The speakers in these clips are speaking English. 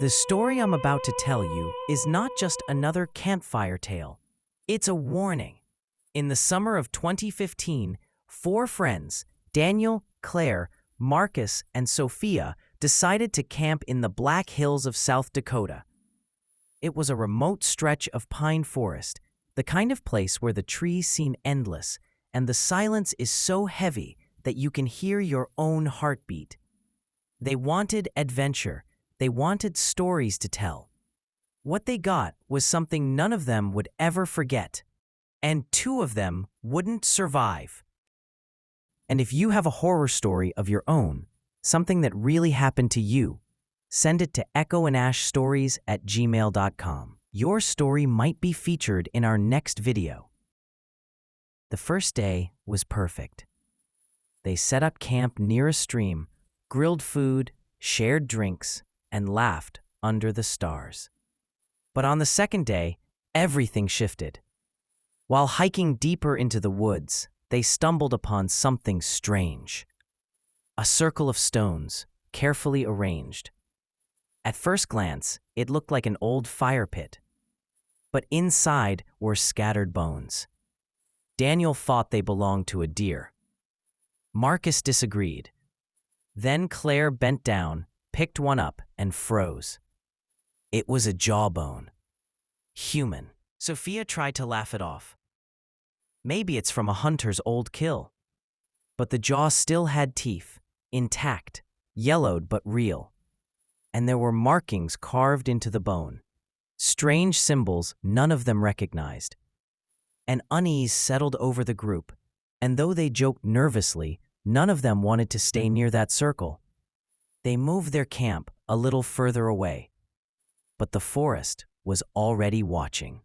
The story I'm about to tell you is not just another campfire tale. It's a warning. In the summer of 2015, four friends, Daniel, Claire, Marcus, and Sophia, decided to camp in the Black Hills of South Dakota. It was a remote stretch of pine forest, the kind of place where the trees seem endless and the silence is so heavy that you can hear your own heartbeat. They wanted adventure. They wanted stories to tell. What they got was something none of them would ever forget, and two of them wouldn't survive. And if you have a horror story of your own, something that really happened to you, send it to echoandashstories@gmail.com. Your story might be featured in our next video. The first day was perfect. They set up camp near a stream, grilled food, shared drinks, and laughed under the stars. But on the second day, everything shifted. While hiking deeper into the woods, they stumbled upon something strange. A circle of stones, carefully arranged. At first glance, it looked like an old fire pit. But inside were scattered bones. Daniel thought they belonged to a deer. Marcus disagreed. Then Claire bent down, picked one up, and froze. It was a jawbone. Human. Sophia tried to laugh it off. Maybe it's from a hunter's old kill. But the jaw still had teeth, intact, yellowed but real. And there were markings carved into the bone. Strange symbols none of them recognized. An unease settled over the group, and though they joked nervously, none of them wanted to stay near that circle. They moved their camp a little further away, but the forest was already watching.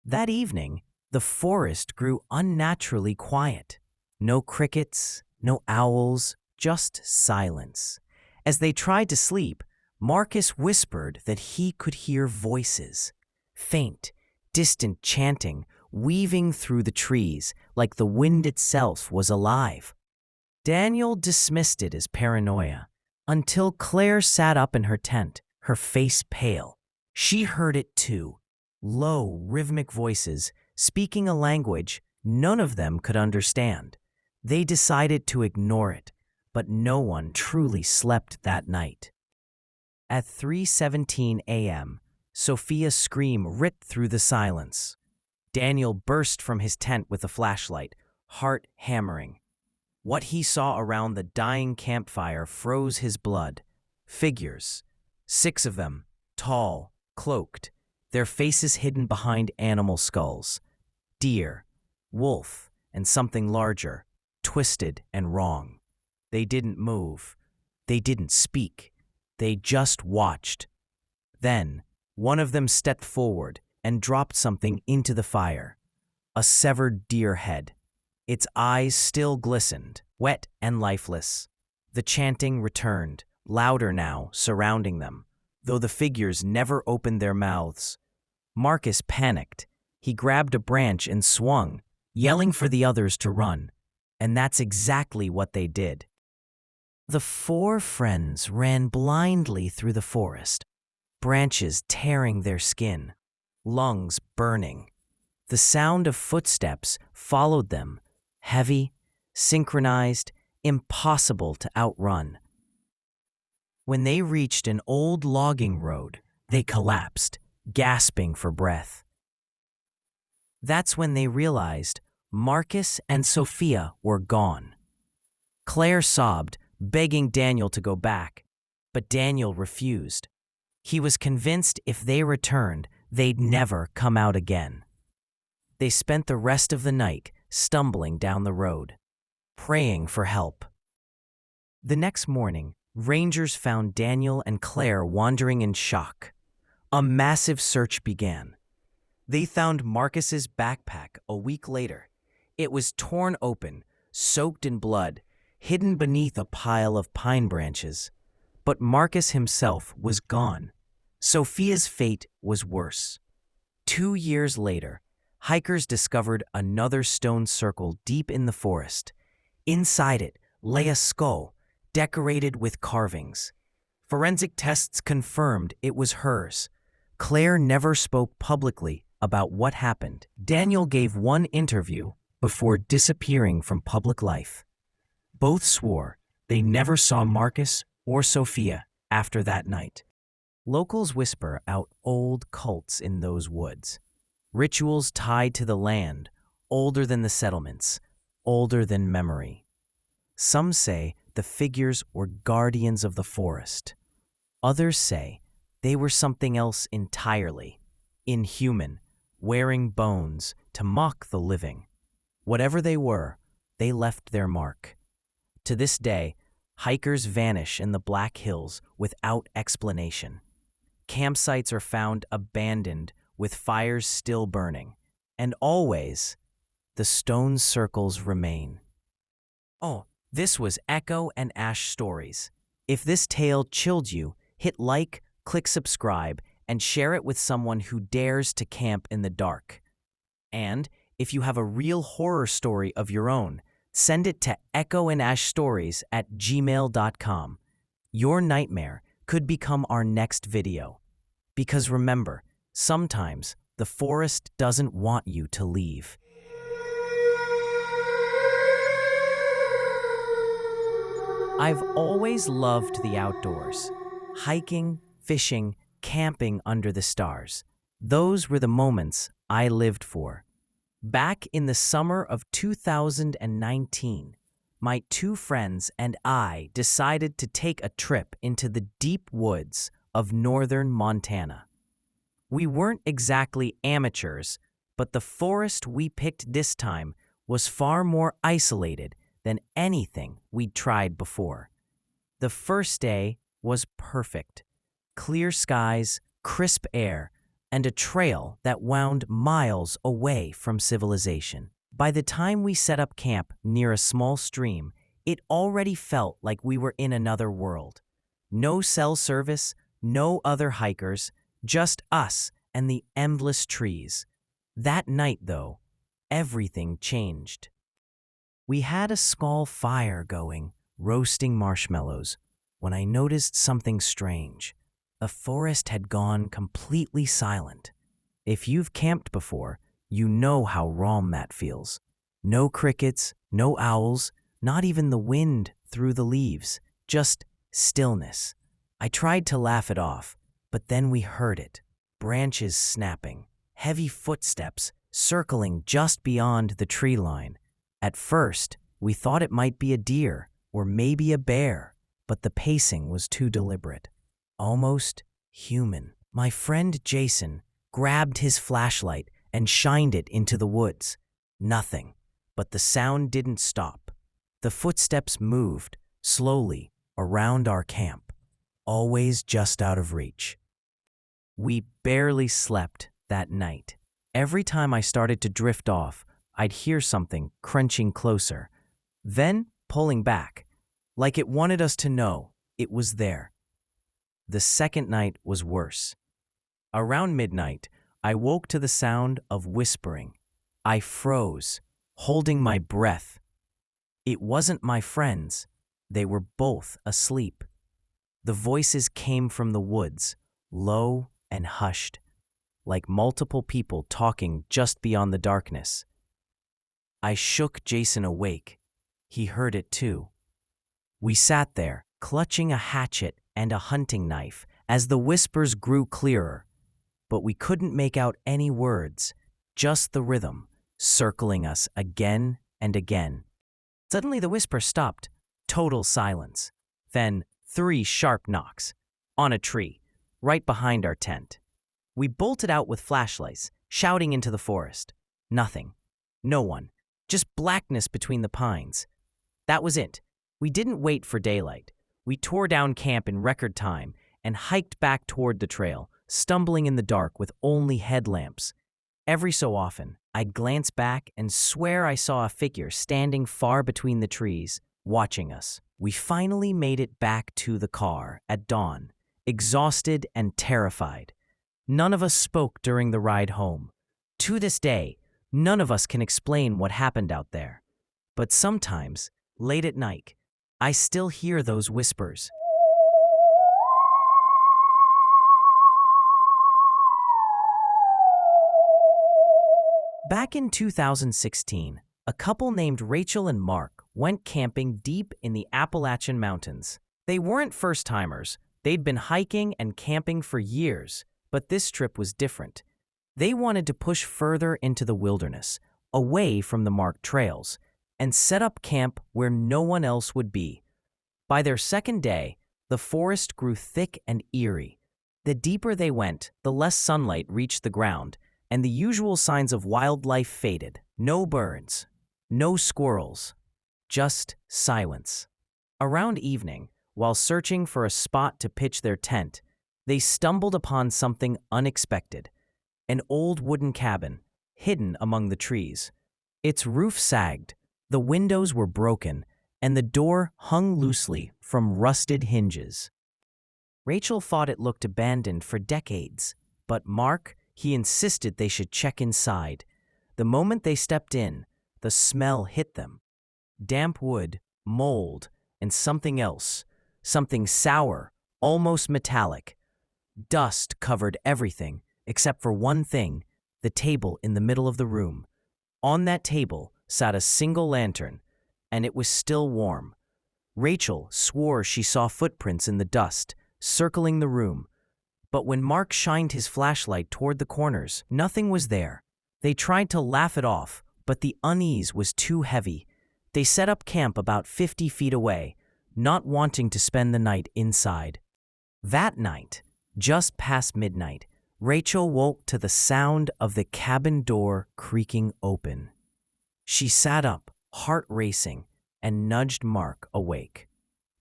That evening, the forest grew unnaturally quiet. No crickets, no owls, just silence. As they tried to sleep, Marcus whispered that he could hear voices, faint, distant chanting, weaving through the trees like the wind itself was alive. Daniel dismissed it as paranoia, until Claire sat up in her tent, her face pale. She heard it too. Low, rhythmic voices, speaking a language none of them could understand. They decided to ignore it, but no one truly slept that night. At 3:17 a.m., Sophia's scream ripped through the silence. Daniel burst from his tent with a flashlight, heart hammering. What he saw around the dying campfire froze his blood. Figures, 6 of them, tall, cloaked, their faces hidden behind animal skulls. Deer, wolf, and something larger, twisted and wrong. They didn't move. They didn't speak. They just watched. Then, one of them stepped forward and dropped something into the fire. A severed deer head. Its eyes still glistened, wet and lifeless. The chanting returned, louder now, surrounding them, though the figures never opened their mouths. Marcus panicked. He grabbed a branch and swung, yelling for the others to run. And that's exactly what they did. The 4 friends ran blindly through the forest, branches tearing their skin, lungs burning. The sound of footsteps followed them, heavy, synchronized, impossible to outrun. When they reached an old logging road, they collapsed, gasping for breath. That's when they realized Marcus and Sophia were gone. Claire sobbed, begging Daniel to go back, but Daniel refused. He was convinced if they returned, they'd never come out again. They spent the rest of the night stumbling down the road, praying for help. The next morning, rangers found Daniel and Claire wandering in shock. A massive search began. They found Marcus's backpack a week later. It was torn open, soaked in blood, hidden beneath a pile of pine branches. But Marcus himself was gone. Sophia's fate was worse. 2 years later, hikers discovered another stone circle deep in the forest. Inside it lay a skull, decorated with carvings. Forensic tests confirmed it was hers. Claire never spoke publicly about what happened. Daniel gave one interview before disappearing from public life. Both swore they never saw Marcus or Sophia after that night. Locals whisper out old cults in those woods. Rituals tied to the land, older than the settlements, older than memory. Some say the figures were guardians of the forest. Others say they were something else entirely, inhuman, wearing bones to mock the living. Whatever they were, they left their mark. To this day, hikers vanish in the Black Hills without explanation. Campsites are found abandoned with fires still burning, and always, the stone circles remain. Oh, this was Echo and Ash Stories. If this tale chilled you, hit like, click subscribe, and share it with someone who dares to camp in the dark. And if you have a real horror story of your own, send it to echoandashstories@gmail.com. Your nightmare could become our next video. Because remember, sometimes the forest doesn't want you to leave. I've always loved the outdoors. Hiking, fishing, camping under the stars. Those were the moments I lived for. Back in the summer of 2019, my two friends and I decided to take a trip into the deep woods of northern Montana. We weren't exactly amateurs, but the forest we picked this time was far more isolated than anything we'd tried before. The first day was perfect. Clear skies, crisp air, and a trail that wound miles away from civilization. By the time we set up camp near a small stream, it already felt like we were in another world. No cell service, no other hikers, just us and the endless trees. That night, though, everything changed. We had a small fire going, roasting marshmallows, when I noticed something strange. The forest had gone completely silent. If you've camped before, you know how wrong that feels. No crickets, no owls, not even the wind through the leaves, just stillness. I tried to laugh it off, but then we heard it. Branches snapping, heavy footsteps circling just beyond the tree line. At first, we thought it might be a deer or maybe a bear, but the pacing was too deliberate, almost human. My friend Jason grabbed his flashlight and shined it into the woods. Nothing, but the sound didn't stop. The footsteps moved slowly around our camp, always just out of reach. We barely slept that night. Every time I started to drift off, I'd hear something crunching closer, then pulling back, like it wanted us to know it was there. The second night was worse. Around midnight, I woke to the sound of whispering. I froze, holding my breath. It wasn't my friends. They were both asleep. The voices came from the woods, low and hushed, like multiple people talking just beyond the darkness. I shook Jason awake. He heard it too. We sat there, clutching a hatchet and a hunting knife as the whispers grew clearer, but we couldn't make out any words, just the rhythm, circling us again and again. Suddenly the whisper stopped, total silence. Then 3 sharp knocks, on a tree, right behind our tent. We bolted out with flashlights, shouting into the forest. Nothing. No one. Just blackness between the pines. That was it. We didn't wait for daylight. We tore down camp in record time and hiked back toward the trail, stumbling in the dark with only headlamps. Every so often, I'd glance back and swear I saw a figure standing far between the trees, watching us. We finally made it back to the car at dawn, exhausted and terrified. None of us spoke during the ride home. To this day, none of us can explain what happened out there. But sometimes, late at night, I still hear those whispers. Back in 2016, a couple named Rachel and Mark went camping deep in the Appalachian Mountains. They weren't first-timers. They'd been hiking and camping for years, but this trip was different. They wanted to push further into the wilderness, away from the marked trails, and set up camp where no one else would be. By their second day, the forest grew thick and eerie. The deeper they went, the less sunlight reached the ground, and the usual signs of wildlife faded. No birds, no squirrels, just silence. Around evening, while searching for a spot to pitch their tent, they stumbled upon something unexpected: an old wooden cabin, hidden among the trees. Its roof sagged, the windows were broken, and the door hung loosely from rusted hinges. Rachel thought it looked abandoned for decades, but Mark, he insisted they should check inside. The moment they stepped in, the smell hit them. Damp wood, mold, and something else, something sour, almost metallic. Dust covered everything, except for one thing: the table in the middle of the room. On that table sat a single lantern, and it was still warm. Rachel swore she saw footprints in the dust, circling the room. But when Mark shined his flashlight toward the corners, nothing was there. They tried to laugh it off, but the unease was too heavy. They set up camp about 50 feet away, not wanting to spend the night inside. That night, just past midnight, Rachel woke to the sound of the cabin door creaking open. She sat up, heart racing, and nudged Mark awake.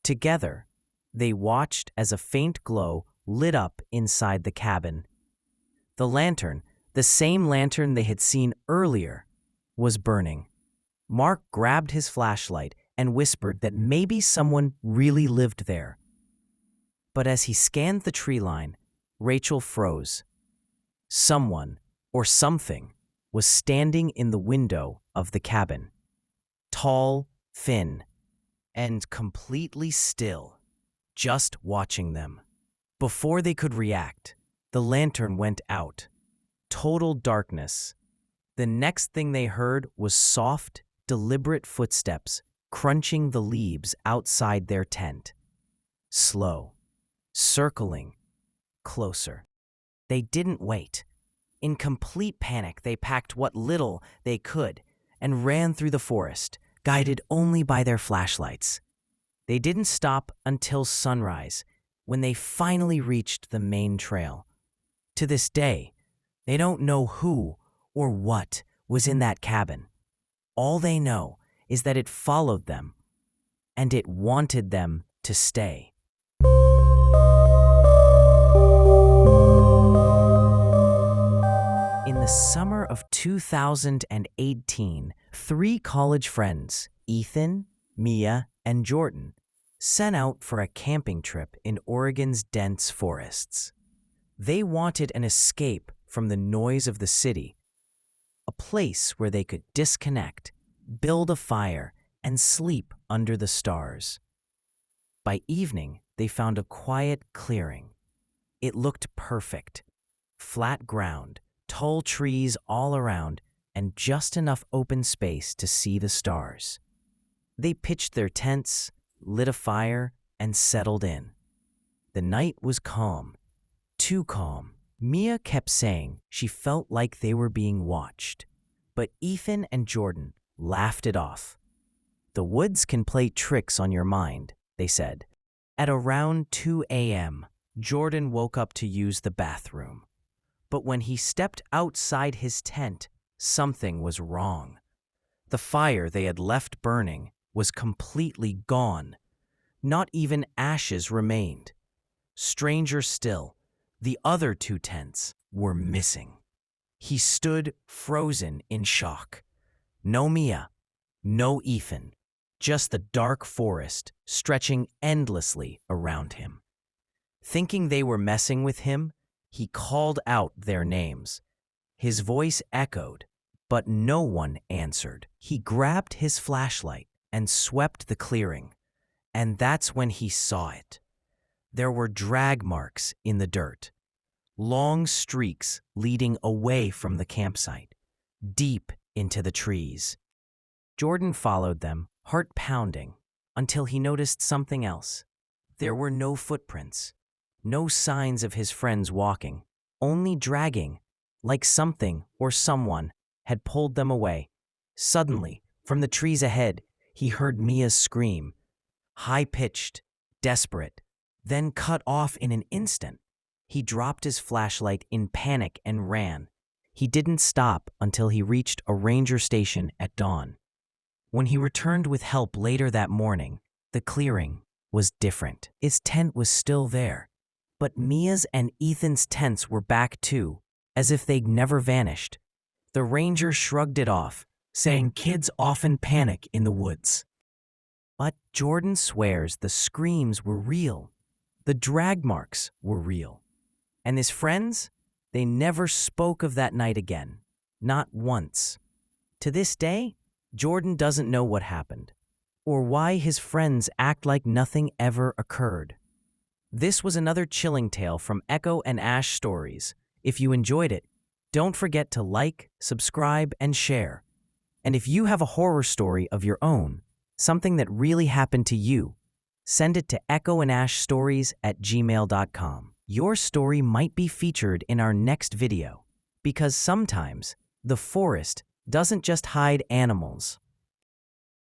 Together, they watched as a faint glow lit up inside the cabin. The lantern, the same lantern they had seen earlier, was burning. Mark grabbed his flashlight and whispered that maybe someone really lived there. But as he scanned the tree line, Rachel froze. Someone, or something, was standing in the window of the cabin. Tall, thin, and completely still, just watching them. Before they could react, the lantern went out. Total darkness. The next thing they heard was soft, deliberate footsteps crunching the leaves outside their tent. Slow, circling, closer. They didn't wait. In complete panic, they packed what little they could and ran through the forest, guided only by their flashlights. They didn't stop until sunrise, when they finally reached the main trail. To this day, they don't know who or what was in that cabin. All they know is that it followed them, and it wanted them to stay. In the summer of 2018, 3 college friends, Ethan, Mia, and Jordan, set out for a camping trip in Oregon's dense forests. They wanted an escape from the noise of the city, a place where they could disconnect, build a fire, and sleep under the stars. By evening, they found a quiet clearing. It looked perfect. Flat ground, tall trees all around, and just enough open space to see the stars. They pitched their tents, lit a fire, and settled in. The night was calm, too calm. Mia kept saying she felt like they were being watched, but Ethan and Jordan laughed it off. The woods can play tricks on your mind, they said. At around 2 a.m., Jordan woke up to use the bathroom. But when he stepped outside his tent, something was wrong. The fire they had left burning was completely gone. Not even ashes remained. Stranger still, the other 2 tents were missing. He stood frozen in shock. No Mia, no Ethan, just the dark forest stretching endlessly around him. Thinking they were messing with him, he called out their names. His voice echoed, but no one answered. He grabbed his flashlight and swept the clearing, and that's when he saw it. There were drag marks in the dirt, long streaks leading away from the campsite. deep into the trees. Jordan followed them, heart pounding, until he noticed something else. There were no footprints, no signs of his friends walking, only dragging, like something or someone had pulled them away. Suddenly, from the trees ahead, he heard Mia's scream, high-pitched, desperate, then cut off in an instant. He dropped his flashlight in panic and ran. He didn't stop until he reached a ranger station at dawn. When he returned with help later that morning, the clearing was different. His tent was still there, but Mia's and Ethan's tents were back too, as if they'd never vanished. The ranger shrugged it off, saying kids often panic in the woods. But Jordan swears the screams were real. The drag marks were real. And his friends, they never spoke of that night again. Not once. To this day, Jordan doesn't know what happened, or why his friends act like nothing ever occurred. This was another chilling tale from Echo and Ash Stories. If you enjoyed it, don't forget to like, subscribe, and share. And if you have a horror story of your own, something that really happened to you, send it to echoandashstories@gmail.com. Your story might be featured in our next video, because sometimes the forest doesn't just hide animals.